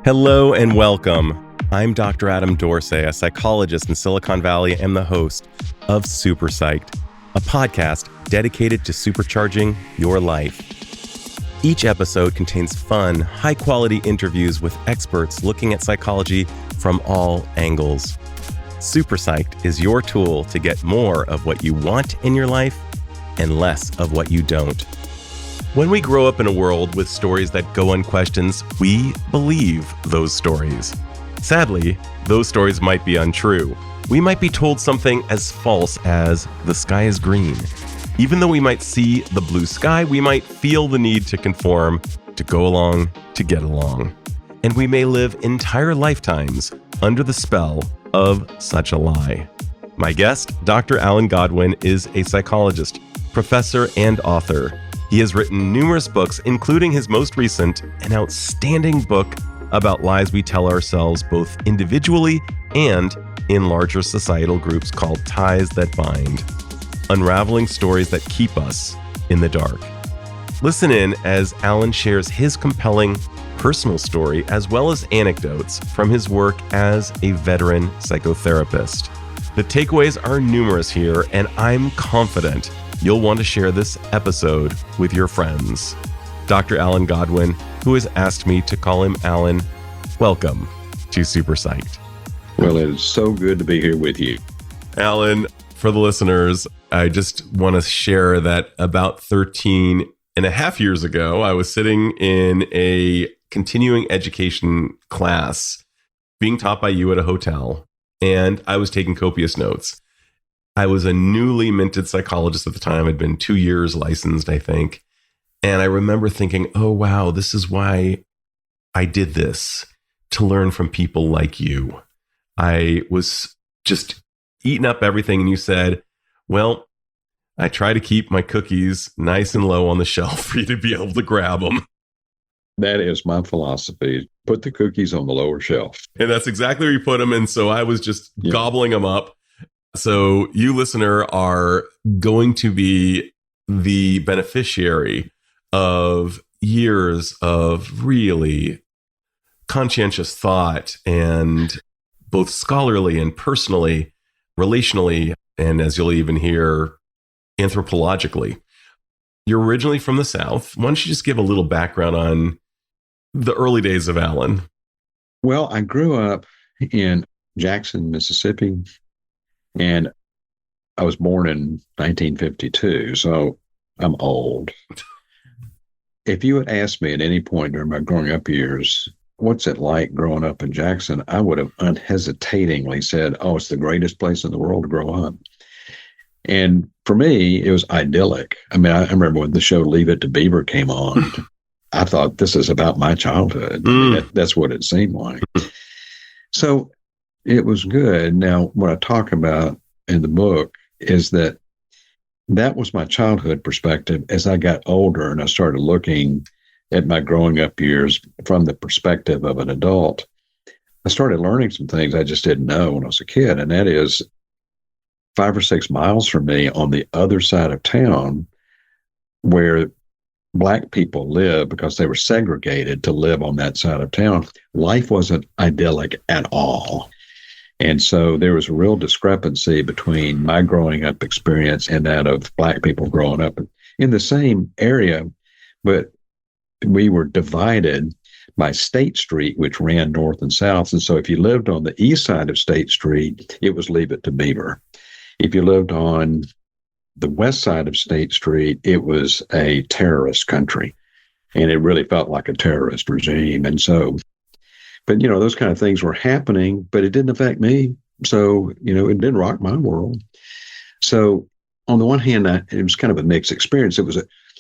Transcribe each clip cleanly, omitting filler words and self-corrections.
Hello and welcome. I'm Dr. Adam Dorsay, a psychologist in Silicon Valley and the host of SuperPsyched, a podcast dedicated to supercharging your life. Each episode contains fun, high-quality interviews with experts looking at psychology from all angles. SuperPsyched is your tool to get more of what you want in your life and less of what you don't. When we grow up in a world with stories that go unquestioned, we believe those stories. Sadly, those stories might be untrue. We might be told something as false as the sky is green. Even though we might see the blue sky, we might feel the need to conform, to go along, to get along. And we may live entire lifetimes under the spell of such a lie. My guest, Dr. Alan Godwin, is a psychologist, professor, and author. He has written numerous books, including his most recent, an outstanding book about lies we tell ourselves both individually and in larger societal groups called Ties That Bind, unraveling stories that keep us in the dark. Listen in as Alan shares his compelling personal story as well as anecdotes from his work as a veteran psychotherapist. The takeaways are numerous here, and I'm confident you'll want to share this episode with your friends. Dr. Alan Godwin, who has asked me to call him Alan, welcome to SuperPsyched. Well, it is so good to be here with you. Alan, for the listeners, I just want to share that about 13 and a half years ago, I was sitting in a continuing education class being taught by you at a hotel, and I was taking copious notes. I was a newly minted psychologist at the time. I'd been 2 years licensed, I think. And I remember thinking, oh, wow, this is why I did this, to learn from people like you. I was just eating up everything. And you said, well, I try to keep my cookies nice and low on the shelf for you to be able to grab them. That is my philosophy. Put the cookies on the lower shelf. And that's exactly where you put them. And so I was just gobbling them up. So you, listener, are going to be the beneficiary of years of really conscientious thought, and both scholarly and personally, relationally, and as you'll even hear, anthropologically. You're originally from the South. Why don't you just give a little background on the early days of Alan? Well, I grew up in Jackson, Mississippi. And I was born in 1952, so I'm old. If you had asked me at any point during my growing up years, what's it like growing up in Jackson, I would have unhesitatingly said, oh, it's the greatest place in the world to grow up. And for me, it was idyllic. I mean, I remember when the show Leave It to Beaver came on, I thought this is about my childhood. I mean, that's what it seemed like. So it was good. Now, what I talk about in the book is that was my childhood perspective. As I got older and I started looking at my growing up years from the perspective of an adult, I started learning some things I just didn't know when I was a kid. And that is 5 or 6 miles from me on the other side of town where Black people live because they were segregated to live on that side of town. Life wasn't idyllic at all. And so there was a real discrepancy between my growing up experience and that of Black people growing up in the same area, but we were divided by State Street, which ran north and south. And so if you lived on the east side of State Street, it was Leave It to Beaver. If you lived on the west side of State Street, it was a terrorist country. And it really felt like a terrorist regime. And so, but, those kind of things were happening, but it didn't affect me. So, it didn't rock my world. So on the one hand, it was kind of a mixed experience. I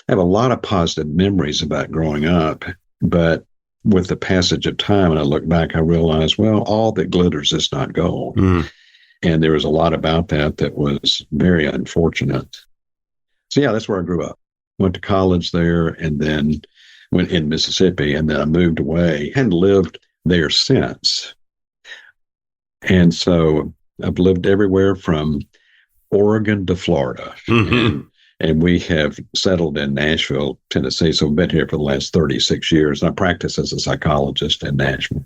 have a lot of positive memories about growing up, but with the passage of time, and I look back, I realized, well, all that glitters is not gold. And there was a lot about that was very unfortunate. So yeah, that's where I grew up. Went to college there and then went in Mississippi, and then I moved away, hadn't lived there since. And so I've lived everywhere from Oregon to Florida. And And we have settled in Nashville, Tennessee. So we've been here for the last 36 years. And I practice as a psychologist in Nashville.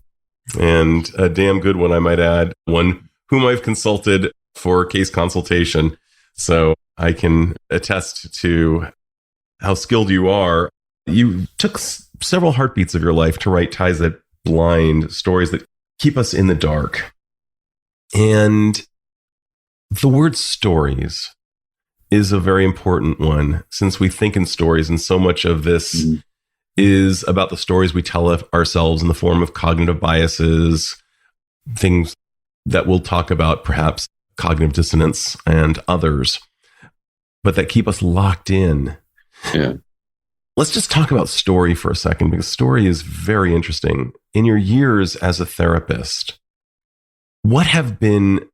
And a damn good one, I might add, one whom I've consulted for case consultation. So I can attest to how skilled you are. You took several heartbeats of your life to write Ties That Blind, stories that keep us in the dark. And the word stories is a very important one, since we think in stories, and so much of this is about the stories we tell ourselves in the form of cognitive biases, things that we'll talk about, perhaps cognitive dissonance and others, but that keep us locked in. Yeah. Let's just talk about story for a second, because story is very interesting. In your years as a therapist, what have been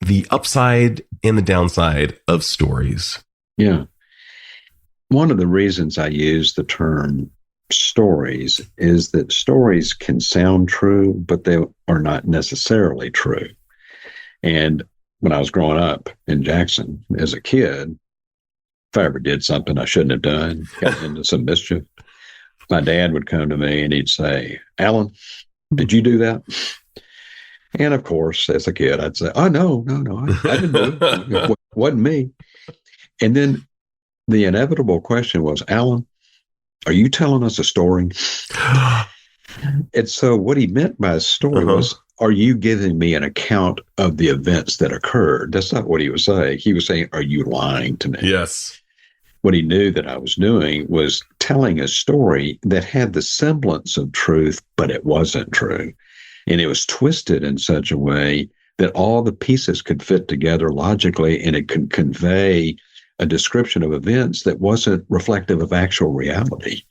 the upside and the downside of stories? Yeah. One of the reasons I use the term stories is that stories can sound true, but they are not necessarily true. And when I was growing up in Jackson as a kid, if I ever did something I shouldn't have done, got into some mischief, my dad would come to me and he'd say, "Alan, did you do that?" And of course, as a kid, I'd say, "Oh, no, I didn't do it. It wasn't me." And then the inevitable question was, "Alan, are you telling us a story?" And so what he meant by a story was, are you giving me an account of the events that occurred? That's not what he was saying. He was saying, are you lying to me? Yes. What he knew that I was doing was telling a story that had the semblance of truth, but it wasn't true. And it was twisted in such a way that all the pieces could fit together logically, and it could convey a description of events that wasn't reflective of actual reality.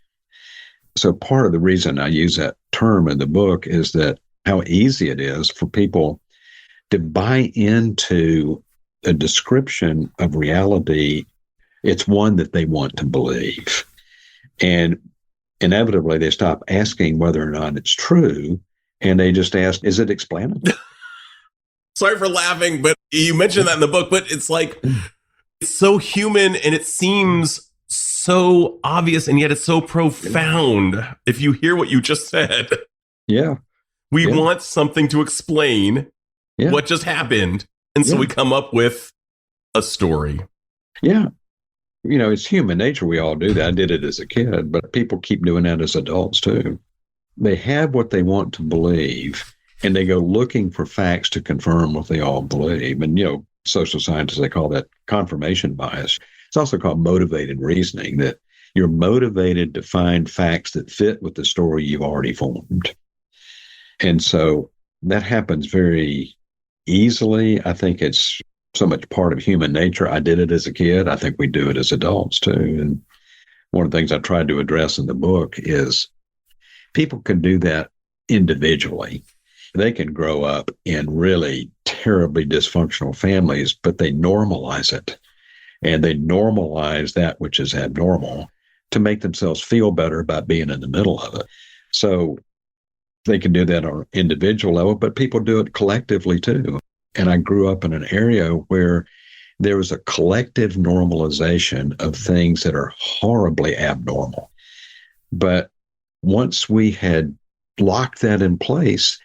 So part of the reason I use that term in the book is that how easy it is for people to buy into a description of reality. It's one that they want to believe. And inevitably, they stop asking whether or not it's true, and they just ask, is it explainable? Sorry for laughing, but you mentioned that in the book, but it's like, it's so human, and it seems so obvious, and yet it's so profound. If you hear what you just said. Yeah. We want something to explain what just happened. And so we come up with a story. Yeah. You know, it's human nature. We all do that. I did it as a kid, but people keep doing that as adults too. They have what they want to believe, and they go looking for facts to confirm what they all believe. And, you know, social scientists, they call that confirmation bias. It's also called motivated reasoning, that you're motivated to find facts that fit with the story you've already formed. And so that happens very easily. I think it's so much part of human nature. I did it as a kid. I think we do it as adults too. And one of the things I tried to address in the book is people can do that individually. They can grow up in really terribly dysfunctional families, but they normalize it. And they normalize that which is abnormal to make themselves feel better about being in the middle of it. So they can do that on an individual level, but people do it collectively too. And I grew up in an area where there was a collective normalization of things that are horribly abnormal. But once we had locked that in place,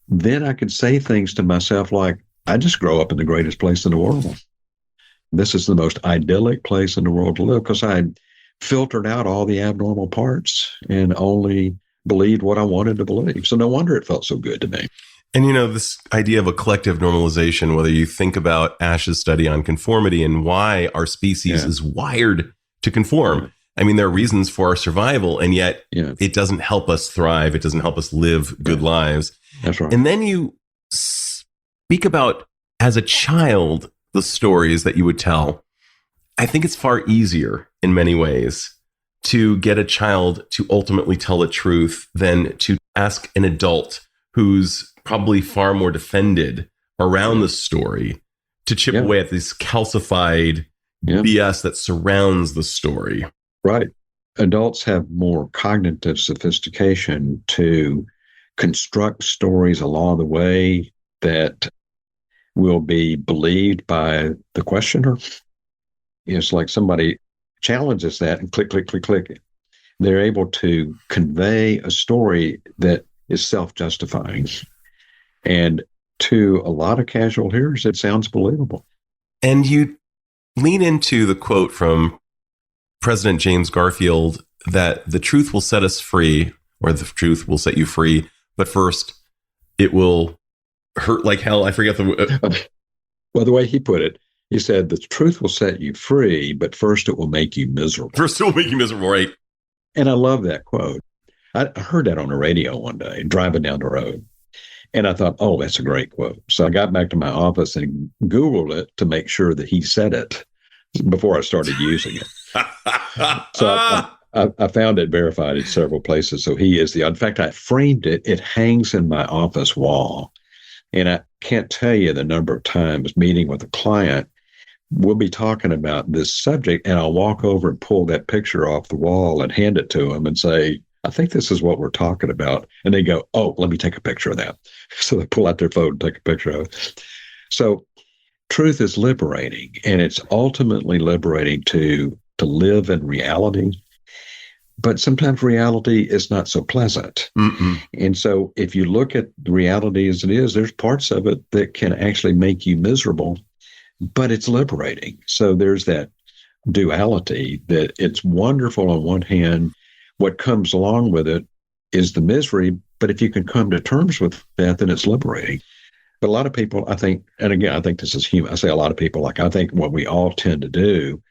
then I could say things to myself like, I just grow up in the greatest place in the world. This is the most idyllic place in the world to live, because I filtered out all the abnormal parts and only believed what I wanted to believe. So no wonder it felt so good to me. And, you know, this idea of a collective normalization, whether you think about Ash's study on conformity and why our species is wired to conform. I mean, there are reasons for our survival, and yet it doesn't help us thrive. It doesn't help us live good lives. That's right. And then you speak about, as a child, the stories that you would tell. I think it's far easier in many ways to get a child to ultimately tell the truth than to ask an adult who's probably far more defended around the story to chip away at this calcified BS that surrounds the story. Right. Adults have more cognitive sophistication to construct stories along the way that will be believed by the questioner. It's like somebody challenges that and click, click, click, click. They're able to convey a story that is self-justifying. And to a lot of casual hearers, it sounds believable. And you lean into the quote from President James Garfield that the truth will set us free, or the truth will set you free. But first, it will hurt like hell. I forget the... Well, the way he put it, he said, the truth will set you free, but first it will make you miserable. First it will make you miserable, right? And I love that quote. I heard that on the radio one day, driving down the road. And I thought, oh, that's a great quote. So I got back to my office and Googled it to make sure that he said it before I started using it. So I found it verified in several places. So he is in fact, I framed it. It hangs in my office wall. And I can't tell you the number of times meeting with a client, we'll be talking about this subject and I'll walk over and pull that picture off the wall and hand it to them and say, I think this is what we're talking about. And they go, oh, let me take a picture of that. So they pull out their phone and take a picture of it. So truth is liberating, and it's ultimately liberating to live in reality. But sometimes reality is not so pleasant. Mm-mm. And so if you look at reality as it is, there's parts of it that can actually make you miserable, but it's liberating. So there's that duality that it's wonderful on one hand. What comes along with it is the misery, but if you can come to terms with that, then it's liberating. But a lot of people, I think, and again, I think this is human. I say a lot of people, like I think what we all tend to do,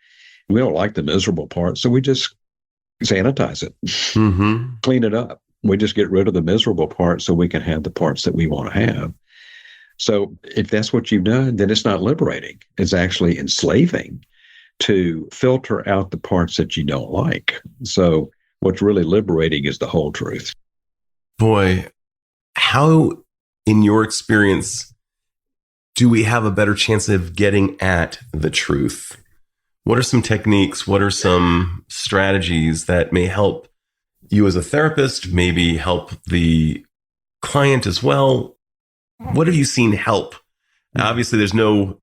we don't like the miserable part, so we just sanitize it, clean it up. We just get rid of the miserable part so we can have the parts that we want to have. So if that's what you've done, then it's not liberating. It's actually enslaving to filter out the parts that you don't like. So what's really liberating is the whole truth. Boy, how, in your experience, do we have a better chance of getting at the truth? What are some techniques? What are some strategies that may help you as a therapist, maybe help the client as well? What have you seen help? Obviously, there's no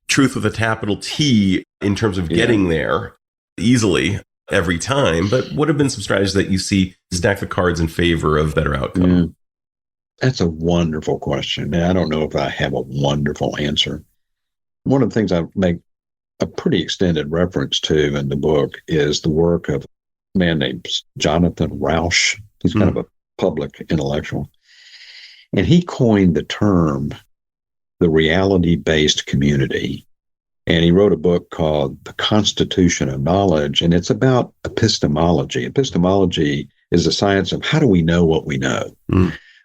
truth with a capital T in terms of getting there easily every time, but what have been some strategies that you see stack the cards in favor of better outcome? That's a wonderful question. And I don't know if I have a wonderful answer. One of the things I make a pretty extended reference to in the book is the work of a man named Jonathan Rauch. He's kind of a public intellectual. And he coined the term the reality-based community. And he wrote a book called The Constitution of Knowledge, and it's about epistemology. Epistemology is the science of how do we know what we know?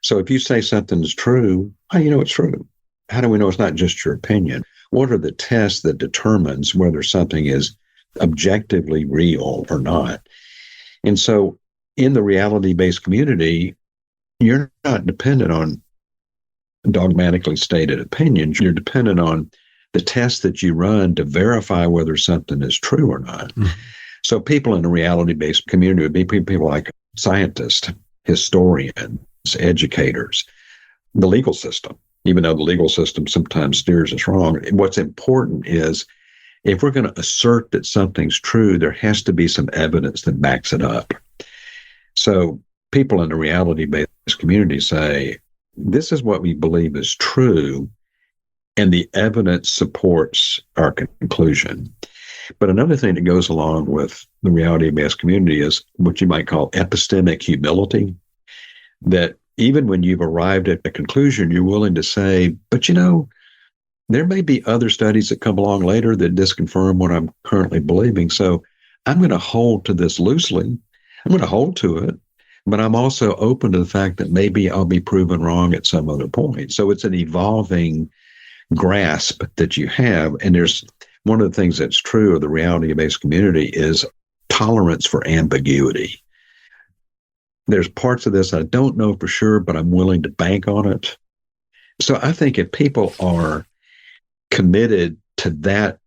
So if you say something's true, how do you know it's true? How do we know it's not just your opinion? What are the tests that determines whether something is objectively real or not? And so in the reality-based community, you're not dependent on dogmatically stated opinions. You're dependent on the tests that you run to verify whether something is true or not. So people in a reality-based community would be people like scientists, historians, educators, the legal system, even though the legal system sometimes steers us wrong. What's important is if we're going to assert that something's true, there has to be some evidence that backs it up. So people in a reality-based community say, this is what we believe is true, and the evidence supports our conclusion. But another thing that goes along with the reality-based community is what you might call epistemic humility, that even when you've arrived at a conclusion, you're willing to say, but you know, there may be other studies that come along later that disconfirm what I'm currently believing. So I'm going to hold to this loosely. I'm going to hold to it, but I'm also open to the fact that maybe I'll be proven wrong at some other point. So it's an evolving grasp that you have. And there's one of the things that's true of the reality-based community is tolerance for ambiguity. There's parts of this I don't know for sure, but I'm willing to bank on it. So I think if people are committed to that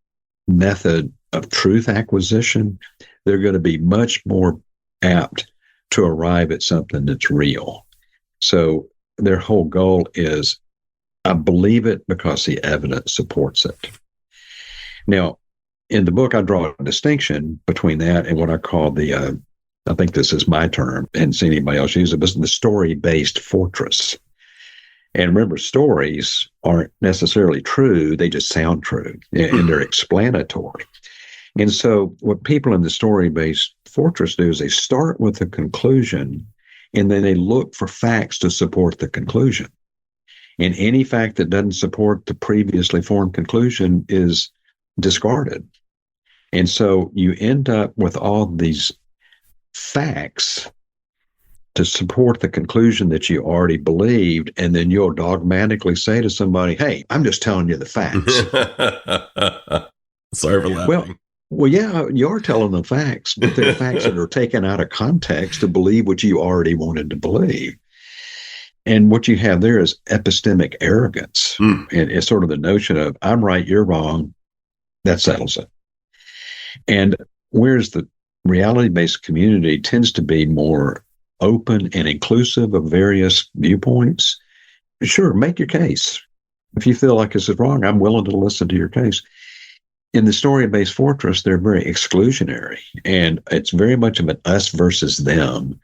method of truth acquisition, they're going to be much more apt to arrive at something that's real. So their whole goal is, I believe it because the evidence supports it. Now, in the book, I draw a distinction between that and what I call I think this is my term, and see anybody else use it, but the story-based fortress. And remember, stories aren't necessarily true. They just sound true, and they're explanatory. And so what people in the story-based fortress do is they start with a conclusion, and then they look for facts to support the conclusion. And any fact that doesn't support the previously formed conclusion is discarded. And so you end up with all these facts to support the conclusion that you already believed, and then you'll dogmatically say to somebody, "Hey, I'm just telling you the facts." Sorry for laughing. Well, yeah, you are telling them facts, but they're facts that are taken out of context to believe what you already wanted to believe. And what you have there is epistemic arrogance. And it's sort of the notion of, I'm right, you're wrong. That settles it. And whereas the reality-based community tends to be more open and inclusive of various viewpoints, sure, make your case. If you feel like this is wrong, I'm willing to listen to your case. In the story-based fortress, they're very exclusionary, and it's very much of an us versus them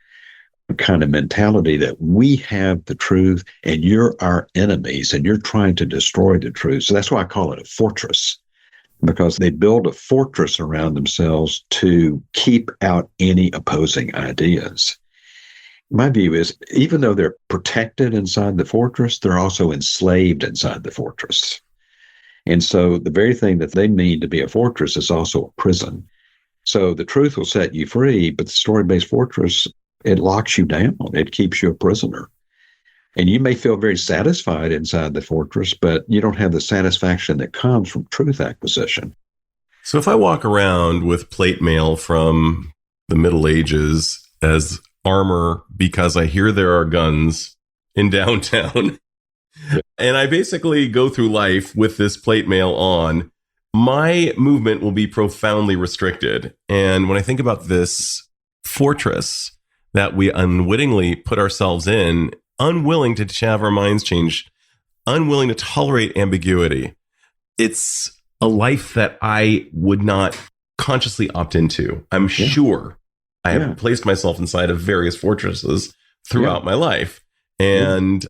kind of mentality, that we have the truth and you're our enemies and you're trying to destroy the truth. So that's why I call it a fortress, because they build a fortress around themselves to keep out any opposing ideas. My view is, even though they're protected inside the fortress, they're also enslaved inside the fortress. And so the very thing that they need to be a fortress is also a prison. So the truth will set you free, but the story-based fortress, it locks you down. It keeps you a prisoner. And you may feel very satisfied inside the fortress, but you don't have the satisfaction that comes from truth acquisition. So if I walk around with plate mail from the Middle Ages as armor because I hear there are guns in downtown, and I basically go through life with this plate mail on, my movement will be profoundly restricted. And when I think about this fortress that we unwittingly put ourselves in, unwilling to have our minds changed, unwilling to tolerate ambiguity, it's a life that I would not consciously opt into. I'm sure I have placed myself inside of various fortresses throughout my life. And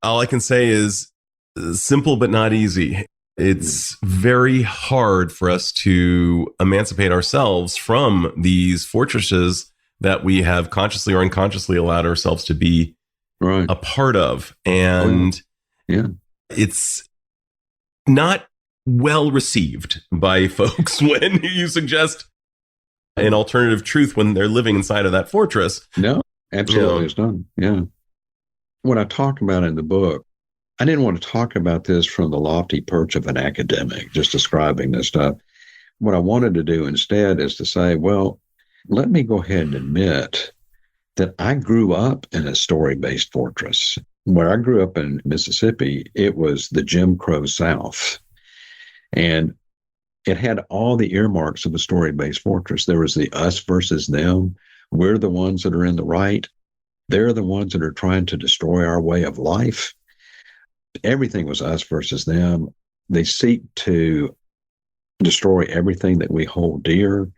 all I can say is simple but not easy. It's very hard for us to emancipate ourselves from these fortresses that we have consciously or unconsciously allowed ourselves to be a part of. And it's not well received by folks when you suggest an alternative truth when they're living inside of that fortress. No, absolutely. It's not. Yeah. When I talk about it in the book, I didn't want to talk about this from the lofty perch of an academic, just describing this stuff. What I wanted to do instead is to say, well, let me go ahead and admit that I grew up in a story-based fortress. Where I grew up in Mississippi, it was the Jim Crow South. And it had all the earmarks of a story-based fortress. There was the us versus them. We're the ones that are in the right. They're the ones that are trying to destroy our way of life. Everything was us versus them. They seek to destroy everything that we hold dear.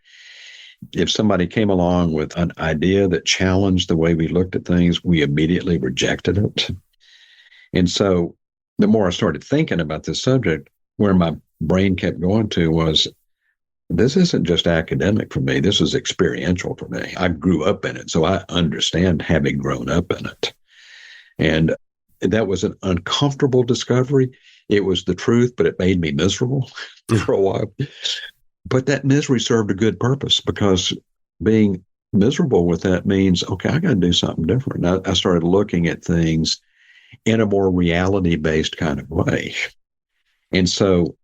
If somebody came along with an idea that challenged the way we looked at things, we immediately rejected it. And so the more I started thinking about this subject, where my brain kept going to was, this isn't just academic for me. This is experiential for me. I grew up in it, so I understand having grown up in it. And that was an uncomfortable discovery. It was the truth, but it made me miserable for a while. But that misery served a good purpose, because being miserable with that means, okay, I got to do something different. I started looking at things in a more reality-based kind of way. And so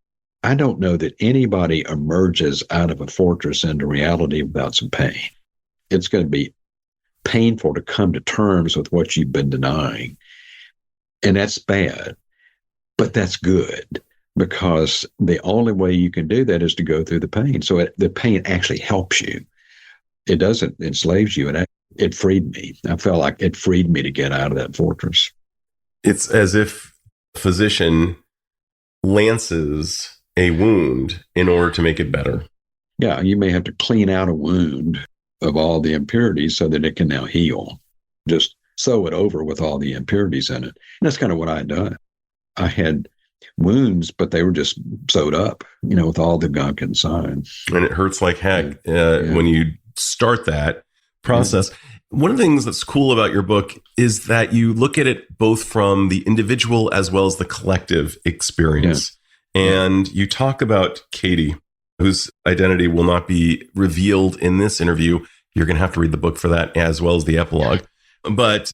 I don't know that anybody emerges out of a fortress into reality without some pain. It's going to be painful to come to terms with what you've been denying. And that's bad, but that's good, because the only way you can do that is to go through the pain. So the pain actually helps you. It doesn't enslave you. And it freed me. I felt like it freed me to get out of that fortress. It's as if a physician lances a wound in order to make it better. Yeah, you may have to clean out a wound of all the impurities so that it can now heal. Just sew it over with all the impurities in it. And that's kind of what I had done. I had wounds, but they were just sewed up, with all the gunk inside. And it hurts like heck when you start that process. Yeah. One of the things that's cool about your book is that you look at it both from the individual as well as the collective experience. Yeah. And you talk about Katie, whose identity will not be revealed in this interview. You're going to have to read the book for that, as well as the epilogue. But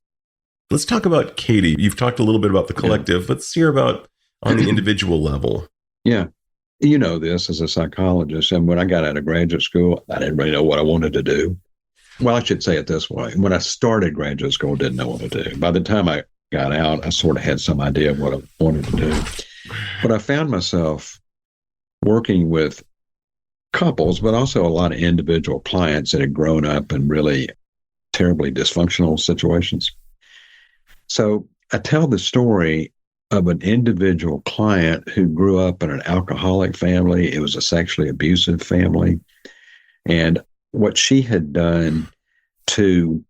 let's talk about Katie. You've talked a little bit about the collective. Let's hear about on the individual level. Yeah. You know this as a psychologist. And when I got out of graduate school, I didn't really know what I wanted to do. Well, I should say it this way. When I started graduate school, I didn't know what to do. By the time I got out, I sort of had some idea of what I wanted to do. But I found myself working with couples, but also a lot of individual clients that had grown up in really terribly dysfunctional situations. So I tell the story of an individual client who grew up in an alcoholic family. It was a sexually abusive family. And what she had done to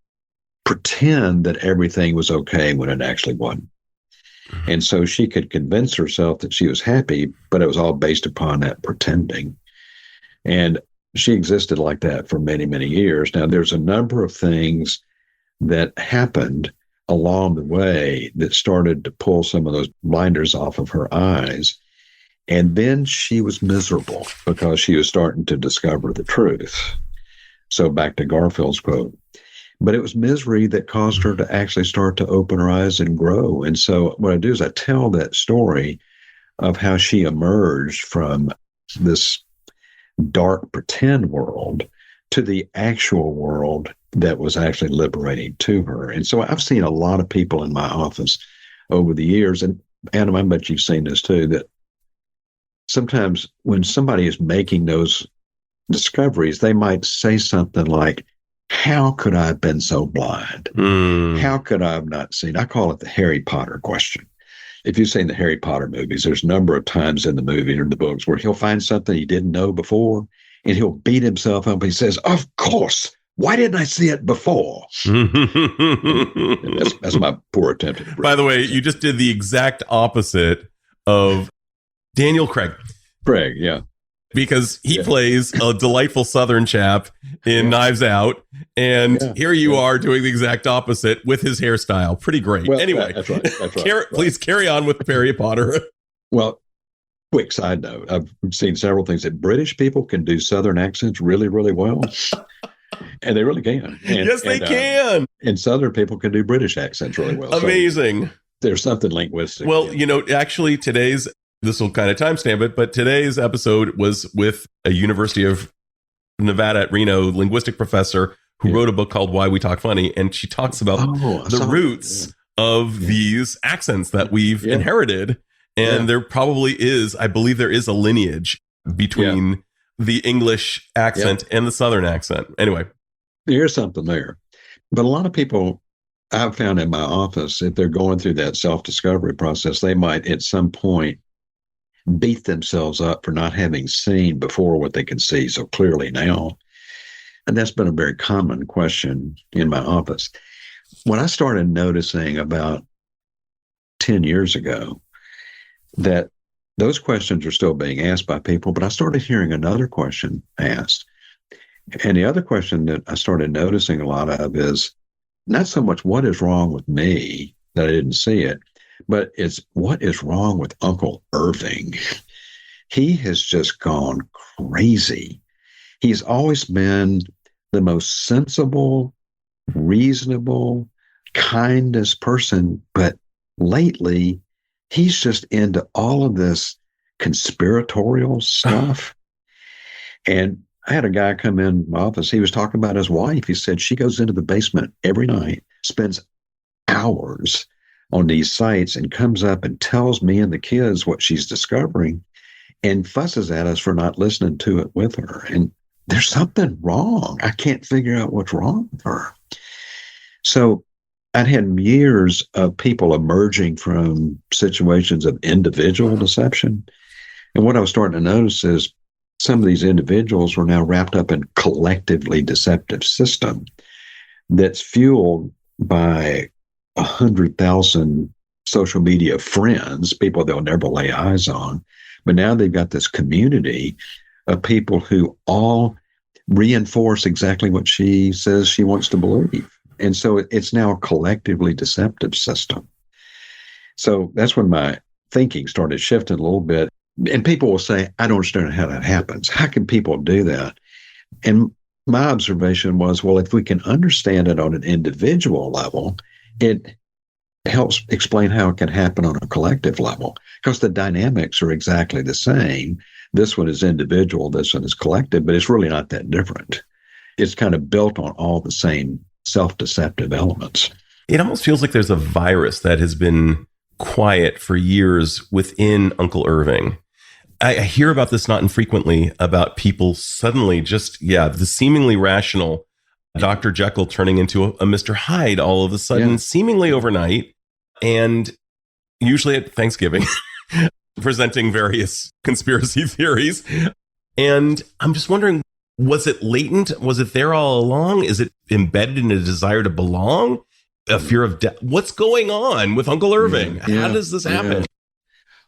pretend that everything was okay when it actually wasn't. And so she could convince herself that she was happy, but it was all based upon that pretending. And she existed like that for many, many years. Now, there's a number of things that happened along the way that started to pull some of those blinders off of her eyes. And then she was miserable because she was starting to discover the truth. So back to Garfield's quote. But it was misery that caused her to actually start to open her eyes and grow. And so what I do is I tell that story of how she emerged from this dark pretend world to the actual world that was actually liberating to her. And so I've seen a lot of people in my office over the years, and Adam, I bet you've seen this too, that sometimes when somebody is making those discoveries, they might say something like, how could I have been so blind? How could I have not seen? I call it the Harry Potter question. If you've seen the Harry Potter movies, there's a number of times in the movie or the books where he'll find something he didn't know before, and he'll beat himself up. He says, of course, why didn't I see it before? That's my poor attempt at By the way, you just did the exact opposite of Daniel Craig. Craig, yeah. Because he plays a delightful Southern chap in Knives Out. And here you are doing the exact opposite with his hairstyle. Pretty great. Well, anyway, that's right. Please carry on with Harry Potter. Well, quick side note. I've seen several things that British people can do Southern accents really, really well. And they really can. Yes, they can. And Southern people can do British accents really well. Amazing. So there's something linguistic. Well, actually this will kind of timestamp it, but today's episode was with a University of Nevada at Reno linguistic professor who wrote a book called Why We Talk Funny. And she talks about the roots of these accents that we've inherited. And there probably is, I believe there is a lineage between the English accent and the Southern accent. Anyway. There's something there. But a lot of people I've found in my office, if they're going through that self-discovery process, they might at some point beat themselves up for not having seen before what they can see so clearly now. And that's been a very common question in my office. When I started noticing about 10 years ago that those questions are still being asked by people, but I started hearing another question asked. And the other question that I started noticing a lot of is not so much what is wrong with me that I didn't see it, but it's what is wrong with Uncle Irving. He has just gone crazy. He's always been the most sensible, reasonable, kindest person, but lately he's just into all of this conspiratorial stuff. And I had a guy come in my office. He was talking about his wife. He said she goes into the basement every night, spends hours on these sites, and comes up and tells me and the kids what she's discovering and fusses at us for not listening to it with her. And there's something wrong. I can't figure out what's wrong with her. So I'd had years of people emerging from situations of individual deception And what I was starting to notice is some of these individuals were now wrapped up in collectively deceptive system that's fueled by 100,000 social media friends, people they'll never lay eyes on. But now they've got this community of people who all reinforce exactly what she says she wants to believe. And so it's now a collectively deceptive system. So that's when my thinking started shifting a little bit. And people will say, I don't understand how that happens. How can people do that? And my observation was, well, if we can understand it on an individual level, it helps explain how it can happen on a collective level, because the dynamics are exactly the same. This one is individual, this one is collective, but it's really not that different. It's kind of built on all the same self-deceptive elements. It almost feels like there's a virus that has been quiet for years within Uncle Irving. I hear about this not infrequently, about people suddenly just, the seemingly rational Dr. Jekyll turning into a Mr. Hyde all of a sudden, seemingly overnight, and usually at Thanksgiving, presenting various conspiracy theories. And I'm just wondering, was it latent? Was it there all along? Is it embedded in a desire to belong? A fear of death? What's going on with Uncle Irving? How does this happen?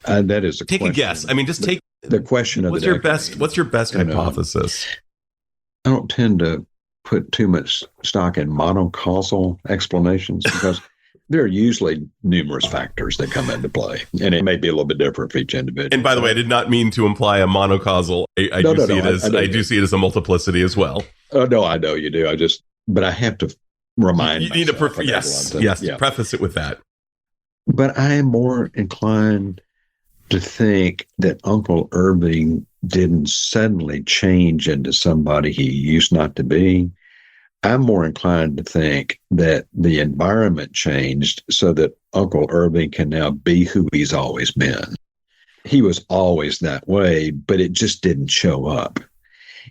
That is take question. a guess. I mean, just take the question of what's your best hypothesis? I don't tend to put too much stock in monocausal explanations because there are usually numerous factors that come into play, and it may be a little bit different for each individual. And by the way, I did not mean to imply a monocausal. I do see it as a multiplicity as well. Oh no, I know you do. But I have to remind. You need to preface it with that. But I am more inclined to think that Uncle Irving didn't suddenly change into somebody he used not to be. I'm more inclined to think that the environment changed so that Uncle Irving can now be who he's always been. He was always that way, but it just didn't show up.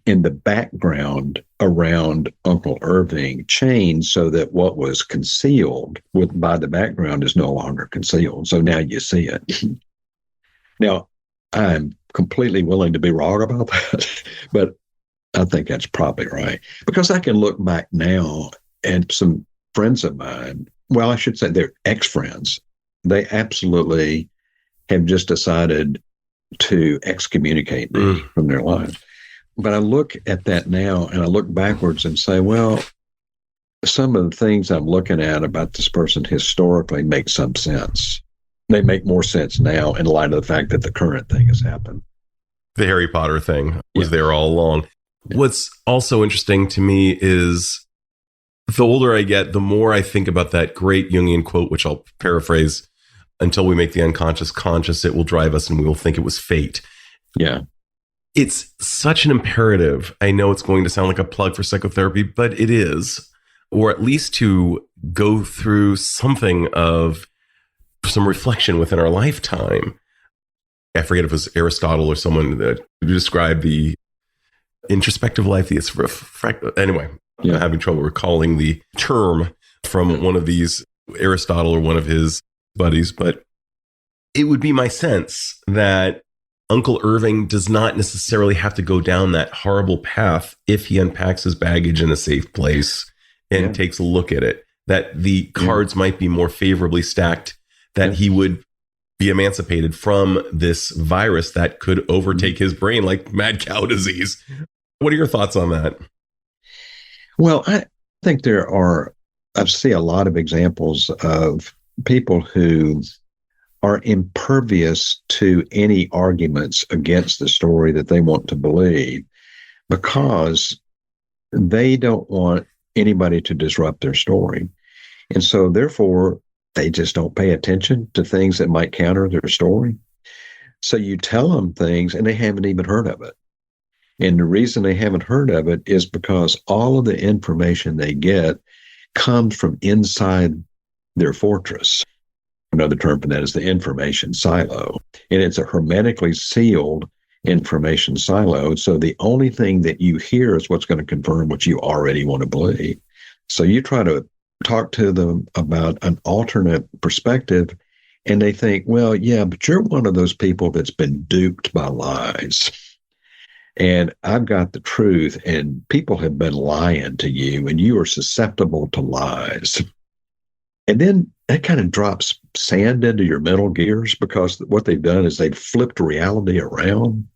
In the background around Uncle Irving changed so that what was concealed by the background is no longer concealed. So now you see it. Now, I'm completely willing to be wrong about that, but I think that's probably right. Because I can look back now at some friends of mine. Well, I should say they're ex-friends. They absolutely have just decided to excommunicate me from their life. But I look at that now and I look backwards and say, well, some of the things I'm looking at about this person historically make some sense. They make more sense now in light of the fact that the current thing has happened. The Harry Potter thing was there all along. What's also interesting to me is the older I get, the more I think about that great Jungian quote, which I'll paraphrase, until we make the unconscious conscious, it will drive us and we will think it was fate. Yeah. It's such an imperative. I know it's going to sound like a plug for psychotherapy, but it is, or at least to go through something of some reflection within our lifetime. I forget if it was Aristotle or someone that described the introspective life. Anyway, I'm having trouble recalling the term from one of these, Aristotle or one of his buddies, but it would be my sense that Uncle Irving does not necessarily have to go down that horrible path if he unpacks his baggage in a safe place and takes a look at it, that the cards might be more favorably stacked, that he would be emancipated from this virus that could overtake his brain like mad cow disease. What are your thoughts on that? Well, I think I see a lot of examples of people who are impervious to any arguments against the story that they want to believe because they don't want anybody to disrupt their story. And so therefore, they just don't pay attention to things that might counter their story. So you tell them things and they haven't even heard of it. And the reason they haven't heard of it is because all of the information they get comes from inside their fortress. Another term for that is the information silo. And it's a hermetically sealed information silo. So the only thing that you hear is what's going to confirm what you already want to believe. So you try to talk to them about an alternate perspective, And they think, well, yeah, but you're one of those people that's been duped by lies. And I've got the truth, and people have been lying to you, and you are susceptible to lies. And then that kind of drops sand into your mental gears, because what they've done is they've flipped reality around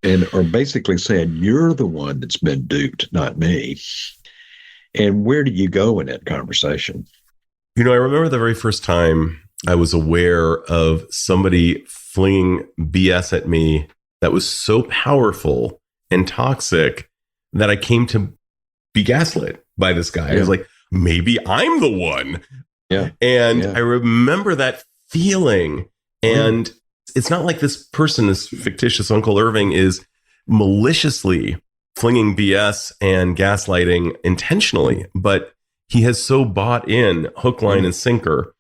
and are basically saying, you're the one that's been duped, not me. And where do you go in that conversation? I remember the very first time I was aware of somebody flinging BS at me that was so powerful and toxic that I came to be gaslit by this guy. I was like, maybe I'm the one. Yeah. And I remember that feeling. And it's not like this person, this fictitious Uncle Irving, is maliciously flinging BS and gaslighting intentionally, but he has so bought in hook, line, and sinker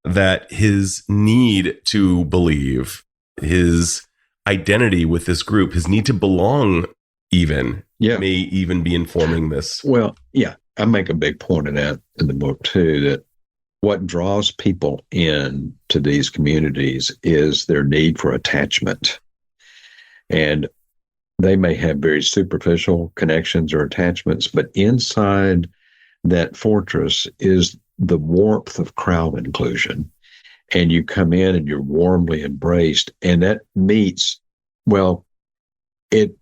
that his need to believe, his identity with this group, his need to belong may even be informing this. Well, yeah, I make a big point of that in the book too, that what draws people in to these communities is their need for attachment. And they may have very superficial connections or attachments, but inside that fortress is the warmth of crowd inclusion. And you come in and you're warmly embraced, and that meets, well, it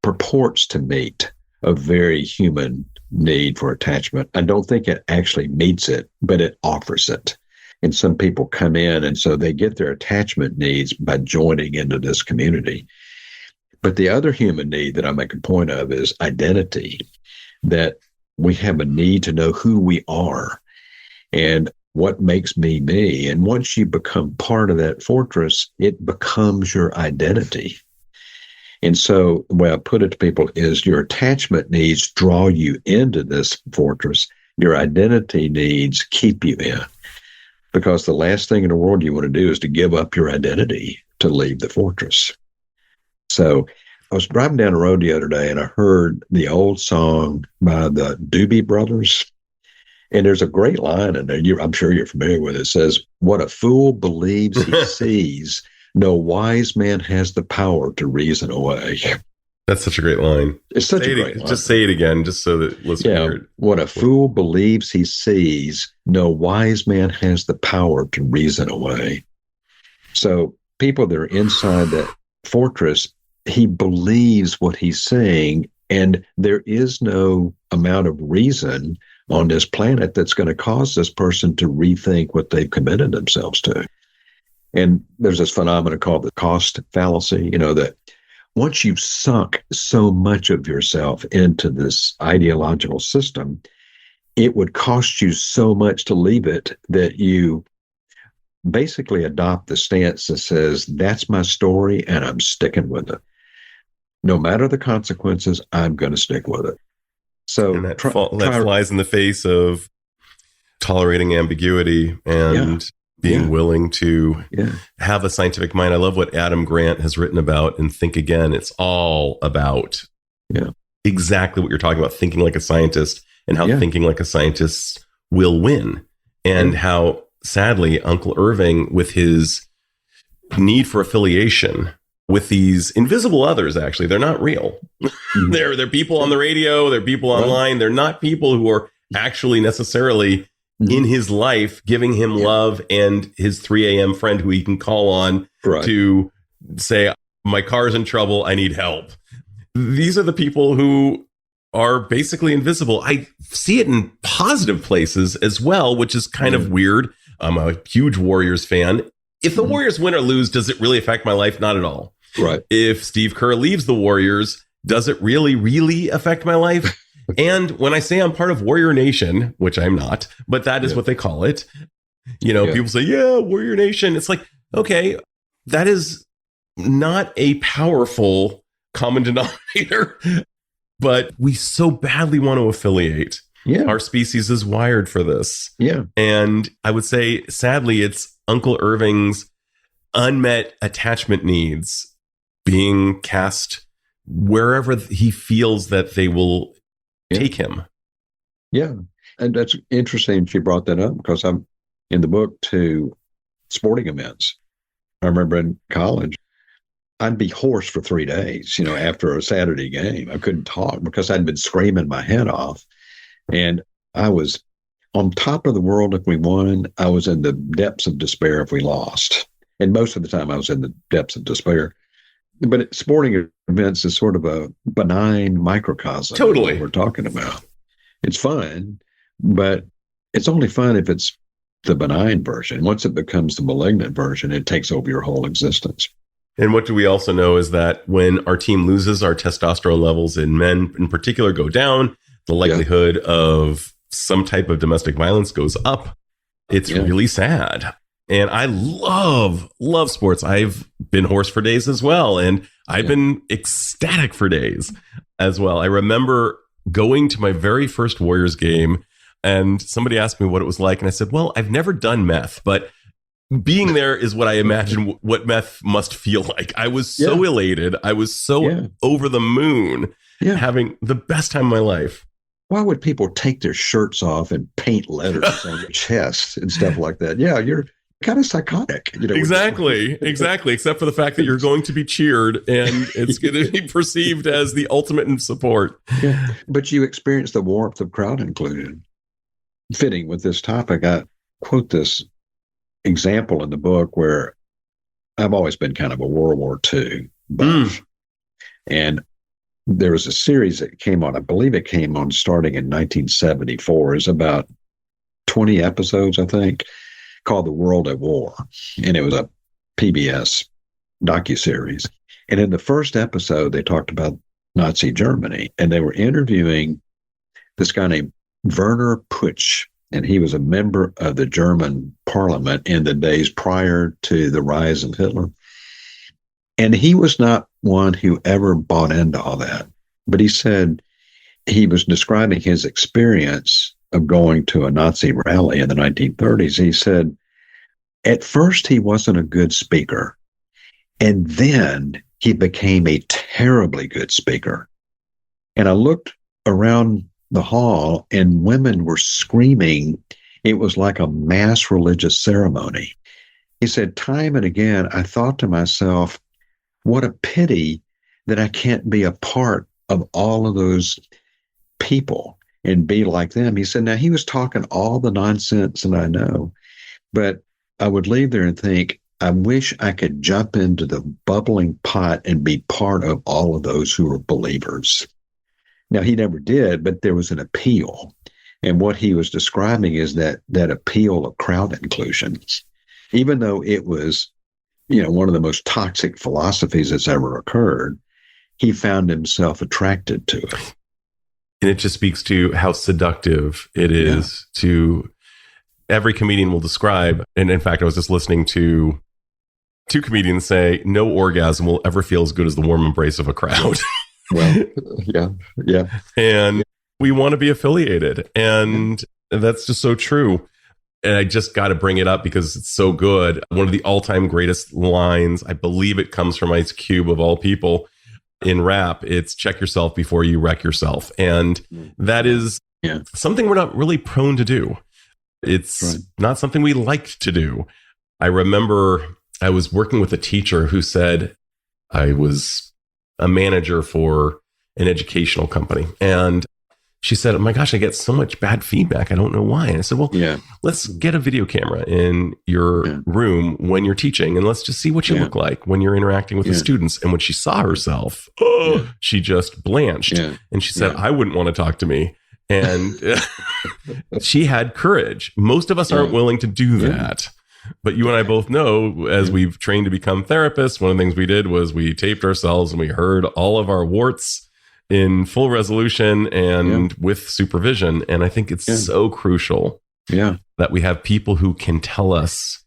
purports to meet a very human need for attachment. I don't think it actually meets it, but it offers it. And some people come in, and so they get their attachment needs by joining into this community. But the other human need that I make a point of is identity, that we have a need to know who we are and what makes me me. And once you become part of that fortress, it becomes your identity. And so the way I put it to people is your attachment needs draw you into this fortress. Your identity needs keep you in. Because the last thing in the world you want to do is to give up your identity to leave the fortress. So I was driving down the road the other day, and I heard the old song by the Doobie Brothers. And there's a great line in there. I'm sure you're familiar with it. It says, "What a fool believes he sees, no wise man has the power to reason away." That's such a great line. It's such a great line. Just say it again, just so that listeners hear it. What a fool believes he sees, no wise man has the power to reason away. So people that are inside that fortress, he believes what he's saying, and there is no amount of reason on this planet that's going to cause this person to rethink what they've committed themselves to. And there's this phenomenon called the cost fallacy, that once you've sunk so much of yourself into this ideological system, it would cost you so much to leave it that you basically adopt the stance that says, that's my story and I'm sticking with it. No matter the consequences, I'm going to stick with it. So and that flies in the face of tolerating ambiguity and being willing to have a scientific mind. I love what Adam Grant has written about in Think Again. It's all about exactly what you're talking about, thinking like a scientist, and how thinking like a scientist will win. And how, sadly, Uncle Irving, with his need for affiliation with these invisible others, actually, they're not real. They're people on the radio, they're people online. They're not people who are actually necessarily in his life, giving him love and his 3 a.m. friend who he can call on to say, my car's in trouble, I need help. These are the people who are basically invisible. I see it in positive places as well, which is kind of weird. I'm a huge Warriors fan. If the Warriors win or lose, does it really affect my life? Not at all. Right. If Steve Kerr leaves the Warriors, does it really, really affect my life? And when I say I'm part of Warrior Nation, which I'm not, but that is what they call it, people say, Warrior Nation. It's like, okay, that is not a powerful common denominator, but we so badly want to affiliate. Yeah. Our species is wired for this. Yeah. And I would say, sadly, it's Uncle Irving's unmet attachment needs being cast wherever he feels that they will take him. Yeah. And that's interesting she brought that up, because I'm in the book too. sporting events. I remember in college, I'd be hoarse for 3 days, after a Saturday game. I couldn't talk because I'd been screaming my head off. And I was on top of the world if we won. I was in the depths of despair if we lost. And most of the time I was in the depths of despair. But sporting events is sort of a benign microcosm. Totally. We're talking about. It's fun, but it's only fun if it's the benign version. Once it becomes the malignant version, it takes over your whole existence. And what do we also know is that when our team loses, our testosterone levels in men in particular go down, the likelihood of some type of domestic violence goes up. It's really sad. And I love sports. I've been hoarse for days as well. And I've been ecstatic for days as well. I remember going to my very first Warriors game and somebody asked me what it was like. And I said, well, I've never done meth, but being there is what I imagine what meth must feel like. I was so elated. I was so over the moon, having the best time of my life. Why would people take their shirts off and paint letters on their chest and stuff like that? Yeah, you're kind of psychotic. Exactly. Except for the fact that you're going to be cheered and it's going to be perceived as the ultimate in support. Yeah. But you experience the warmth of crowd inclusion. Fitting with this topic, I quote this example in the book where I've always been kind of a World War II buff. And there was a series that came on, I believe it came on starting in 1974. It's about 20 episodes, I think, called The World at War. And it was a PBS docuseries. And in the first episode, they talked about Nazi Germany. And they were interviewing this guy named Werner Putsch. And he was a member of the German parliament in the days prior to the rise of Hitler. And he was not one who ever bought into all that. But he said he was describing his experience of going to a Nazi rally in the 1930s. He said, at first he wasn't a good speaker. And then he became a terribly good speaker. And I looked around the hall and women were screaming. It was like a mass religious ceremony. He said, time and again, I thought to myself, what a pity that I can't be a part of all of those people and be like them. He said, now he was talking all the nonsense that I know, but I would leave there and think, I wish I could jump into the bubbling pot and be part of all of those who were believers. Now, he never did, but there was an appeal. And what he was describing is that appeal of crowd inclusion, even though it was, one of the most toxic philosophies that's ever occurred, he found himself attracted to it. And it just speaks to how seductive it is to every comedian will describe. And in fact, I was just listening to two comedians say, no orgasm will ever feel as good as the warm embrace of a crowd. Well, yeah. And we want to be affiliated. And that's just so true. And I just got to bring it up because it's so good. One of the all-time greatest lines, I believe it comes from Ice Cube of all people in rap. It's check yourself before you wreck yourself. And that is something we're not really prone to do. It's not something we like to do. I remember I was working with a teacher who said, I was a manager for an educational company. And she said, oh my gosh, I get so much bad feedback. I don't know why. And I said, well, let's get a video camera in your room when you're teaching. And let's just see what you look like when you're interacting with the students. And when she saw herself, she just blanched. And she said, I wouldn't want to talk to me. And she had courage. Most of us aren't willing to do that. But you and I both know, as we've trained to become therapists, one of the things we did was we taped ourselves and we heard all of our warts in full resolution and with supervision. And I think it's so crucial that we have people who can tell us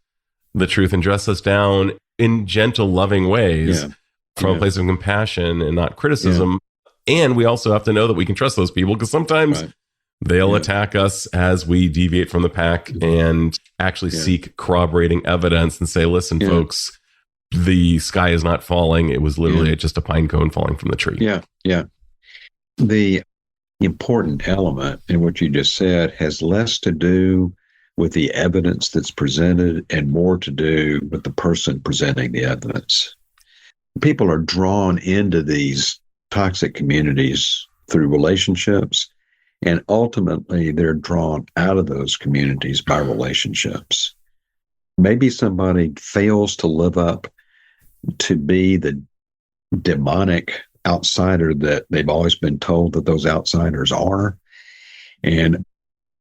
the truth and dress us down in gentle, loving ways from a place of compassion and not criticism. And we also have to know that we can trust those people because sometimes they'll attack us as we deviate from the pack and actually seek corroborating evidence and say, listen, folks, the sky is not falling. It was literally just a pine cone falling from the tree. The important element in what you just said has less to do with the evidence that's presented and more to do with the person presenting the evidence. People are drawn into these toxic communities through relationships, and ultimately they're drawn out of those communities by relationships. Maybe somebody fails to live up to be the demonic outsider that they've always been told that those outsiders are. And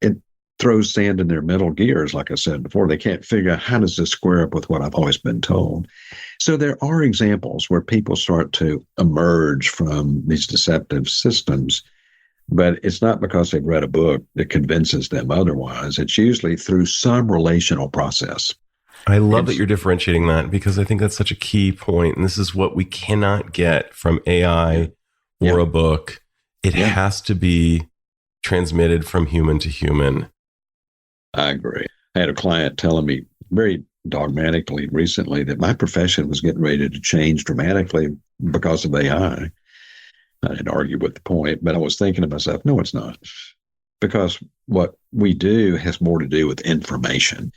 it throws sand in their mental gears, like I said before. They can't figure out, how does this square up with what I've always been told? So there are examples where people start to emerge from these deceptive systems, but it's not because they've read a book that convinces them otherwise. It's usually through some relational process. I love that you're differentiating that, because I think that's such a key point. And this is what we cannot get from AI or a book. It has to be transmitted from human to human. I agree. I had a client telling me very dogmatically recently that my profession was getting ready to change dramatically because of AI. I didn't argue with the point, but I was thinking to myself, no, it's not. Because what we do has more to do with information.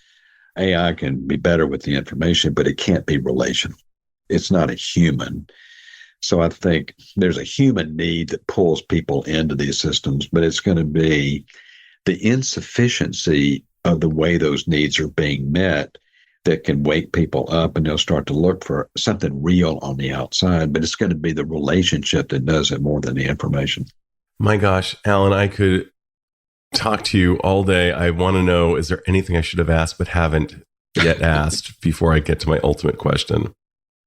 AI can be better with the information, but it can't be relational. It's not a human. So I think there's a human need that pulls people into these systems, but it's going to be the insufficiency of the way those needs are being met that can wake people up, and they'll start to look for something real on the outside. But it's going to be the relationship that does it more than the information. My gosh, Alan, I could talk to you all day. I want to know, is there anything I should have asked but haven't yet asked before I get to my ultimate question?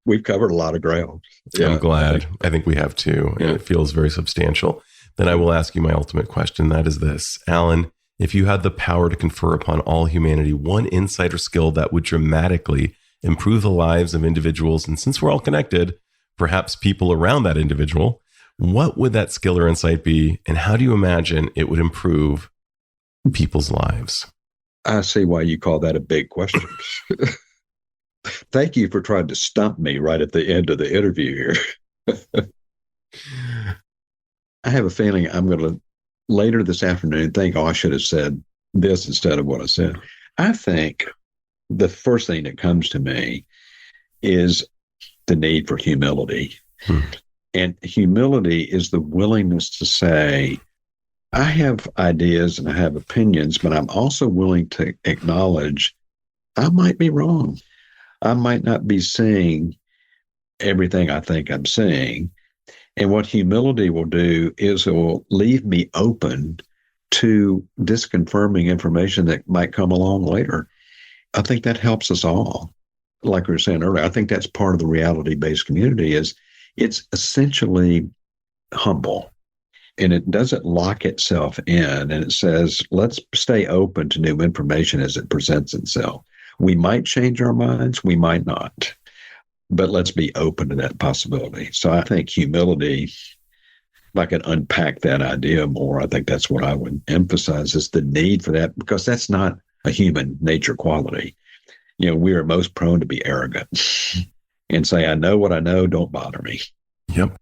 We've covered a lot of ground. Yeah, I'm glad. I think we have too. And it feels very substantial. Then I will ask you my ultimate question. That is this. Alan, if you had the power to confer upon all humanity one insight or skill that would dramatically improve the lives of individuals, and since we're all connected, perhaps people around that individual, what would that skill or insight be? And how do you imagine it would improve people's lives? I see why you call that a big question. Thank you for trying to stump me right at the end of the interview here. I have a feeling I'm going to later this afternoon think, I should have said this instead of what I said. I think the first thing that comes to me is the need for humility. And humility is the willingness to say, I have ideas and I have opinions, but I'm also willing to acknowledge I might be wrong. I might not be seeing everything I think I'm seeing. And what humility will do is it will leave me open to disconfirming information that might come along later. I think that helps us all. Like we were saying earlier, I think that's part of the reality-based community is it's essentially humble. And it doesn't lock itself in. And it says, let's stay open to new information as it presents itself. We might change our minds, we might not. But let's be open to that possibility. So I think humility, if I could unpack that idea more, I think that's what I would emphasize is the need for that, because that's not a human nature quality. You know, we are most prone to be arrogant and say, I know what I know, don't bother me. Yep.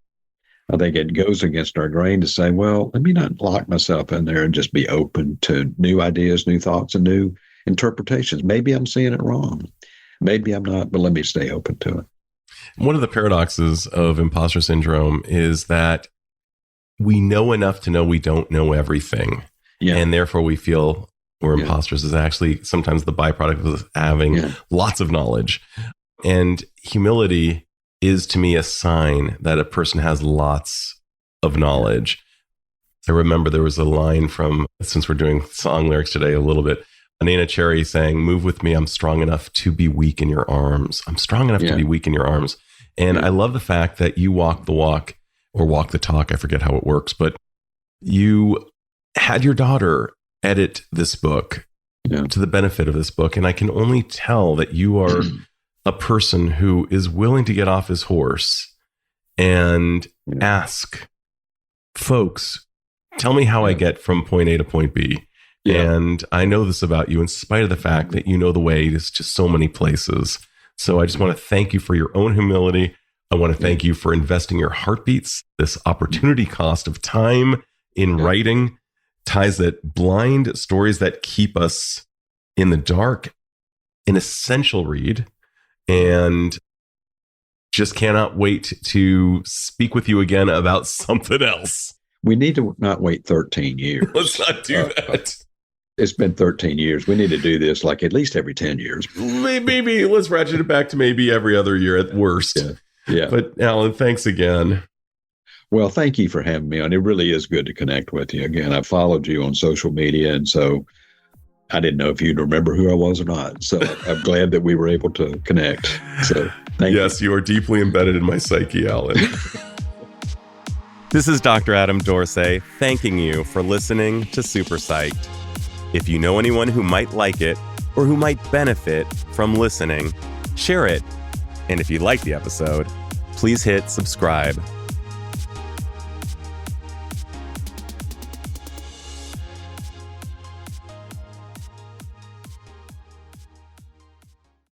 I think it goes against our grain to say, well, let me not lock myself in there and just be open to new ideas, new thoughts, and new interpretations. Maybe I'm seeing it wrong. Maybe I'm not, but let me stay open to it. One of the paradoxes of imposter syndrome is that we know enough to know we don't know everything. Yeah. And therefore we feel we're imposters is actually sometimes the byproduct of having lots of knowledge. And humility is to me a sign that a person has lots of knowledge. I remember there was a line from, since we're doing song lyrics today a little bit, Anana Cherry saying, move with me, I'm strong enough to be weak in your arms. I'm strong enough to be weak in your arms. And I love the fact that you walk the walk or walk the talk. I forget how it works, but you had your daughter edit this book to the benefit of this book. And I can only tell that you are a person who is willing to get off his horse and ask folks, tell me how I get from point A to point B. And I know this about you in spite of the fact that you know the way to so many places. So I just want to thank you for your own humility. I want to thank you for investing your heartbeats, this opportunity cost of time in writing, ties that blind, stories that keep us in the dark, an essential read, and just cannot wait to speak with you again about something else. We need to not wait 13 years. Let's not do that. It's been 13 years. We need to do this like at least every 10 years. Maybe let's ratchet it back to maybe every other year at worst. Yeah. But Alan, thanks again. Well, thank you for having me on. It really is good to connect with you again. I followed you on social media, and so I didn't know if you'd remember who I was or not. So I'm glad that we were able to connect. So thank you. Yes, you are deeply embedded in my psyche, Alan. This is Dr. Adam Dorsay thanking you for listening to SuperPsyched. If you know anyone who might like it or who might benefit from listening, share it. And if you like the episode, please hit subscribe